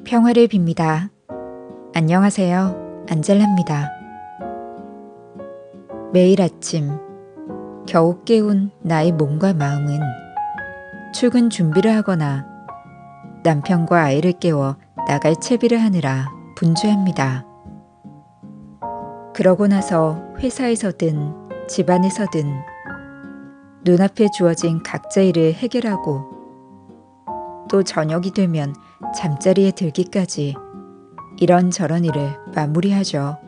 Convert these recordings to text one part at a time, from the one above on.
평화를 빕니다. 안녕하세요. 안젤라입니다. 매일 아침 겨우 깨운 나의 몸과 마음은 출근 준비를 하거나 남편과 아이를 깨워 나갈 채비를 하느라 분주합니다. 그러고 나서 회사에서든 집안에서든 눈앞에 주어진 각자 일을 해결하고 또 저녁이 되면 잠자리에 들기까지 이런저런 일을 마무리하죠.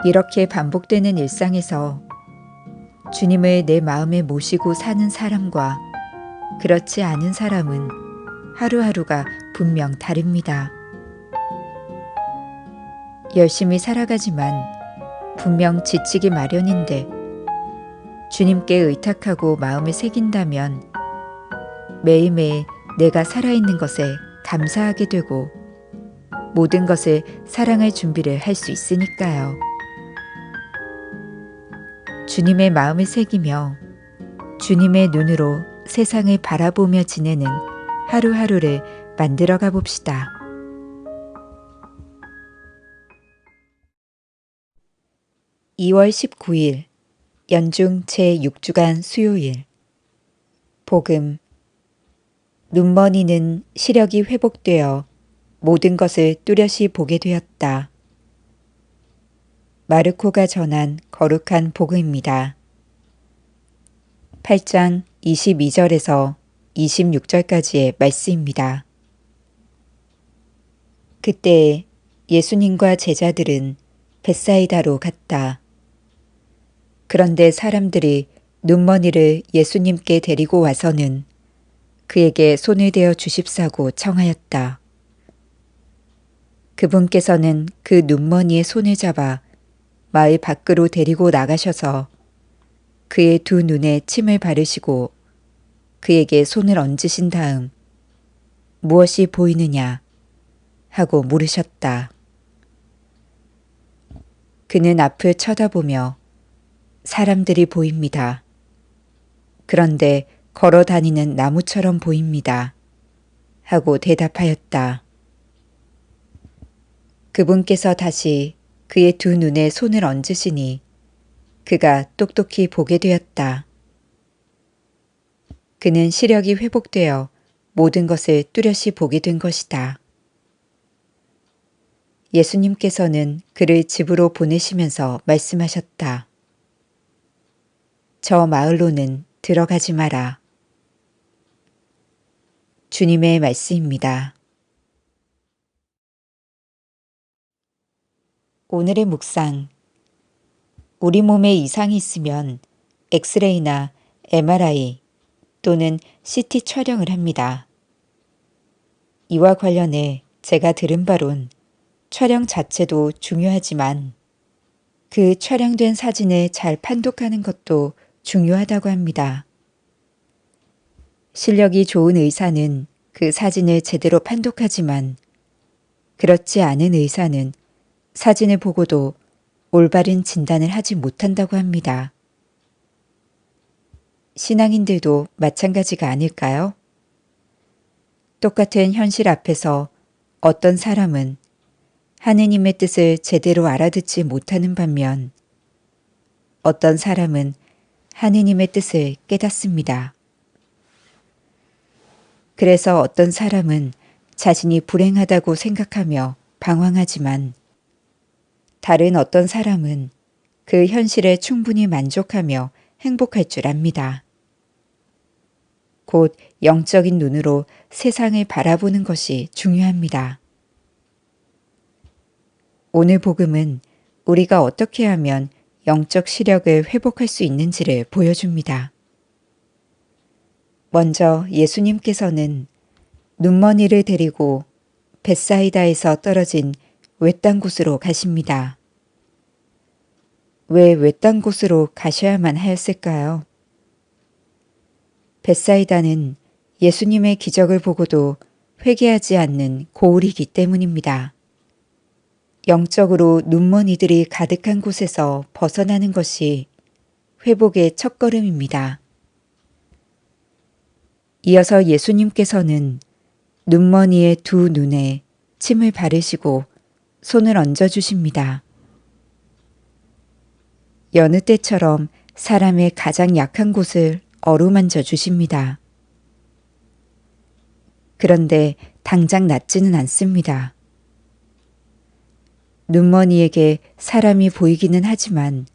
이렇게 반복되는 일상에서 주님을 내 마음에 모시고 사는 사람과 그렇지 않은 사람은 하루하루가 분명 다릅니다. 열심히 살아가지만 분명 지치기 마련인데 주님께 의탁하고 마음을 새긴다면 매일매일 내가 살아있는 것에 감사하게 되고 모든 것을 사랑할 준비를 할 수 있으니까요. 주님의 마음을 새기며 주님의 눈으로 세상을 바라보며 지내는 하루하루를 만들어가 봅시다. (2월 19일) 연중 제6주간 수요일. 복음. 눈머니는 시력이 회복되어 모든 것을 뚜렷이 보게 되었다. 마르코가 전한 거룩한 복음입니다. 8장 22절에서 26절까지의 말씀입니다. 그때 예수님과 제자들은 벳사이다로 갔다. 그런데 사람들이 눈머니를 예수님께 데리고 와서는 그에게 손을 대어 주십사고 청하였다. 그분께서는 그 눈머니의 손을 잡아 마을 밖으로 데리고 나가셔서 그의 두 눈에 침을 바르시고 그에게 손을 얹으신 다음 무엇이 보이느냐 하고 물으셨다. 그는 앞을 쳐다보며 사람들이 보입니다. 그런데 걸어 다니는 나무처럼 보입니다. 하고 대답하였다. 그분께서 다시 그의 두 눈에 손을 얹으시니 그가 똑똑히 보게 되었다. 그는 시력이 회복되어 모든 것을 뚜렷이 보게 된 것이다. 예수님께서는 그를 집으로 보내시면서 말씀하셨다. 저 마을로는 들어가지 마라. 주님의 말씀입니다. 오늘의 묵상. 우리 몸에 이상이 있으면 엑스레이나 MRI 또는 CT 촬영을 합니다. 이와 관련해 제가 들은 바론 촬영 자체도 중요하지만 그 촬영된 사진을 잘 판독하는 것도 중요하다고 합니다. 실력이 좋은 의사는 그 사진을 제대로 판독하지만 그렇지 않은 의사는 사진을 보고도 올바른 진단을 하지 못한다고 합니다. 신앙인들도 마찬가지가 아닐까요? 똑같은 현실 앞에서 어떤 사람은 하느님의 뜻을 제대로 알아듣지 못하는 반면 어떤 사람은 하느님의 뜻을 깨닫습니다. 그래서 어떤 사람은 자신이 불행하다고 생각하며 방황하지만 다른 어떤 사람은 그 현실에 충분히 만족하며 행복할 줄 압니다. 곧 영적인 눈으로 세상을 바라보는 것이 중요합니다. 오늘 복음은 우리가 어떻게 하면 영적 시력을 회복할 수 있는지를 보여줍니다. 먼저 예수님께서는 눈머니를 데리고 벳사이다에서 떨어진 외딴 곳으로 가십니다. 왜 외딴 곳으로 가셔야만 하였을까요? 벳사이다는 예수님의 기적을 보고도 회개하지 않는 고을이기 때문입니다. 영적으로 눈먼이들이 가득한 곳에서 벗어나는 것이 회복의 첫걸음입니다. 이어서 예수님께서는 눈머니의 두 눈에 침을 바르시고 손을 얹어주십니다. 여느 때처럼 사람의 가장 약한 곳을 어루만져 주십니다. 그런데 당장 낫지는 않습니다. 눈머니에게 사람이 보이기는 하지만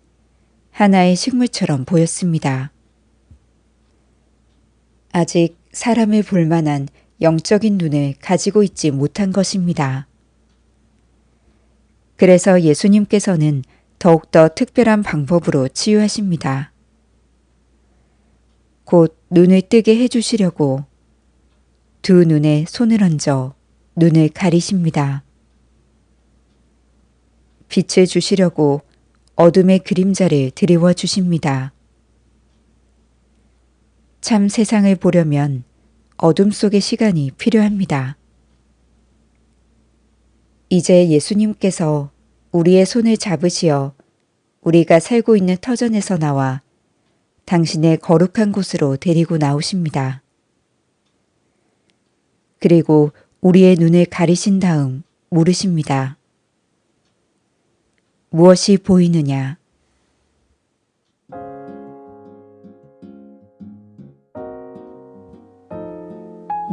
하나의 식물처럼 보였습니다. 아직 사람을 볼 만한 영적인 눈을 가지고 있지 못한 것입니다. 그래서 예수님께서는 더욱더 특별한 방법으로 치유하십니다. 곧 눈을 뜨게 해주시려고 두 눈에 손을 얹어 눈을 가리십니다. 빛을 주시려고 어둠의 그림자를 드리워 주십니다. 참 세상을 보려면 어둠 속의 시간이 필요합니다. 이제 예수님께서 우리의 손을 잡으시어 우리가 살고 있는 터전에서 나와 당신의 거룩한 곳으로 데리고 나오십니다. 그리고 우리의 눈을 가리신 다음 물으십니다. 무엇이 보이느냐?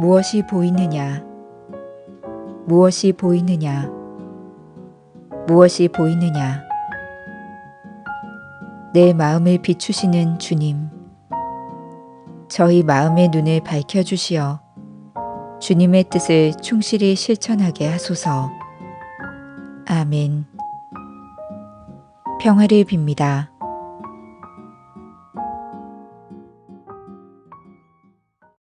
무엇이 보이느냐? 무엇이 보이느냐? 무엇이 보이느냐? 내 마음을 비추시는 주님, 저희 마음의 눈을 밝혀주시어 주님의 뜻을 충실히 실천하게 하소서. 아멘. 평화를 빕니다.